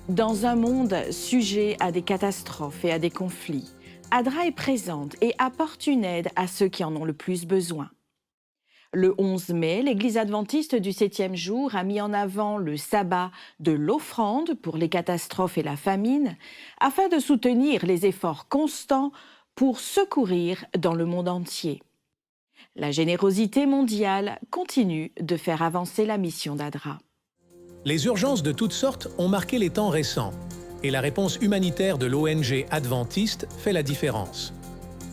Dans un monde sujet à des catastrophes et à des conflits, ADRA est présente et apporte une aide à ceux qui en ont le plus besoin. Le 11 mai, l'Église adventiste du 7e jour a mis en avant le sabbat de l'offrande pour les catastrophes et la famine, afin de soutenir les efforts constants pour secourir dans le monde entier. La générosité mondiale continue de faire avancer la mission d'ADRA. Les urgences de toutes sortes ont marqué les temps récents, et la réponse humanitaire de l'ONG adventiste fait la différence.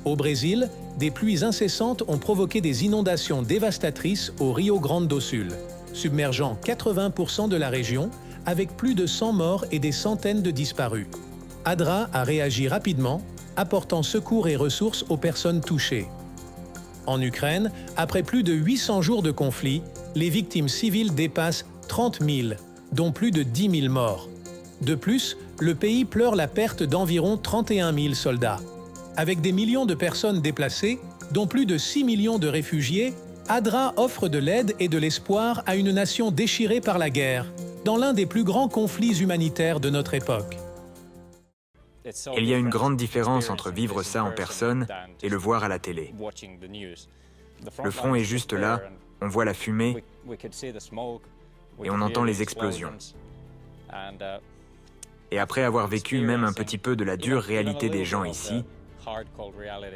Au Brésil, des pluies incessantes ont provoqué des inondations dévastatrices au Rio Grande do Sul, submergeant 80% de la région, avec plus de 100 morts et des centaines de disparus. ADRA a réagi rapidement, apportant secours et ressources aux personnes touchées. En Ukraine, après plus de 800 jours de conflit, les victimes civiles dépassent 30 000, dont plus de 10 000 morts. De plus, le pays pleure la perte d'environ 31 000 soldats. Avec des millions de personnes déplacées, dont plus de 6 millions de réfugiés, ADRA offre de l'aide et de l'espoir à une nation déchirée par la guerre, dans l'un des plus grands conflits humanitaires de notre époque. Il y a une grande différence entre vivre ça en personne et le voir à la télé. Le front est juste là, on voit la fumée et on entend les explosions. Et après avoir vécu même un petit peu de la dure réalité des gens ici,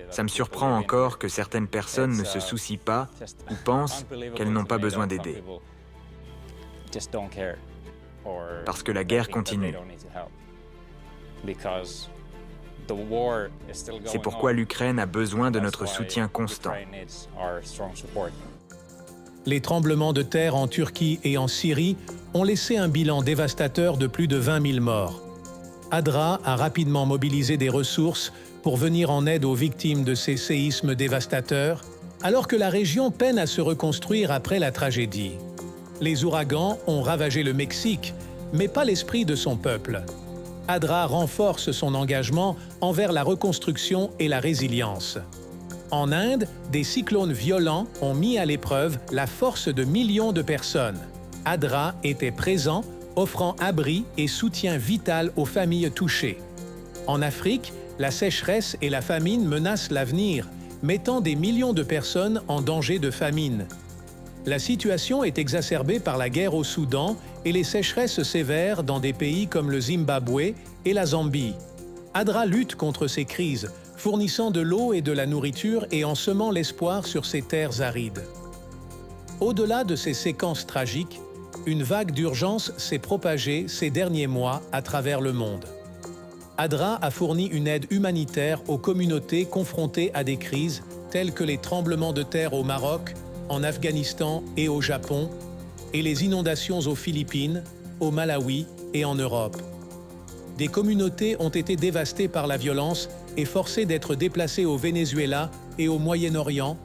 ça me surprend encore que certaines personnes ne se soucient pas ou pensent qu'elles n'ont pas besoin d'aider. Parce que la guerre continue. C'est pourquoi l'Ukraine a besoin de notre soutien constant. Les tremblements de terre en Turquie et en Syrie ont laissé un bilan dévastateur de plus de 20 000 morts. ADRA a rapidement mobilisé des ressources pour venir en aide aux victimes de ces séismes dévastateurs, alors que la région peine à se reconstruire après la tragédie. Les ouragans ont ravagé le Mexique, mais pas l'esprit de son peuple. ADRA renforce son engagement envers la reconstruction et la résilience. En Inde, des cyclones violents ont mis à l'épreuve la force de millions de personnes. ADRA était présent, offrant abri et soutien vital aux familles touchées. En Afrique, la sécheresse et la famine menacent l'avenir, mettant des millions de personnes en danger de famine. La situation est exacerbée par la guerre au Soudan et les sécheresses sévères dans des pays comme le Zimbabwe et la Zambie. ADRA lutte contre ces crises, fournissant de l'eau et de la nourriture et en semant l'espoir sur ces terres arides. Au-delà de ces séquences tragiques, une vague d'urgence s'est propagée ces derniers mois à travers le monde. ADRA a fourni une aide humanitaire aux communautés confrontées à des crises telles que les tremblements de terre au Maroc, en Afghanistan et au Japon, et les inondations aux Philippines, au Malawi et en Europe. Des communautés ont été dévastées par la violence et forcées d'être déplacées au Venezuela et au Moyen-Orient,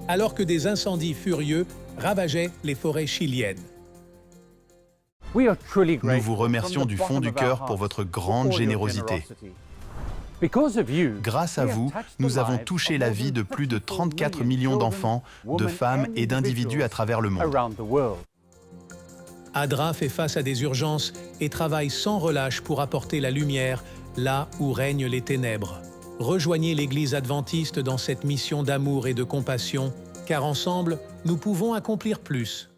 alors que des incendies furieux ravageaient les forêts chiliennes. Nous vous remercions du fond du cœur pour votre grande générosité. Grâce à vous, nous avons touché la vie de plus de 34 millions d'enfants, de femmes et d'individus à travers le monde. ADRA fait face à des urgences et travaille sans relâche pour apporter la lumière là où règnent les ténèbres. Rejoignez l'Église adventiste dans cette mission d'amour et de compassion, car ensemble, nous pouvons accomplir plus.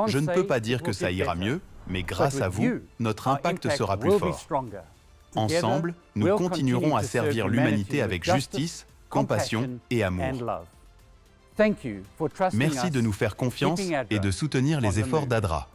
Je ne peux pas dire que ça ira mieux, mais grâce à vous, notre impact sera plus fort. Ensemble, nous continuerons à servir l'humanité avec justice, compassion et amour. Merci de nous faire confiance et de soutenir les efforts d'ADRA.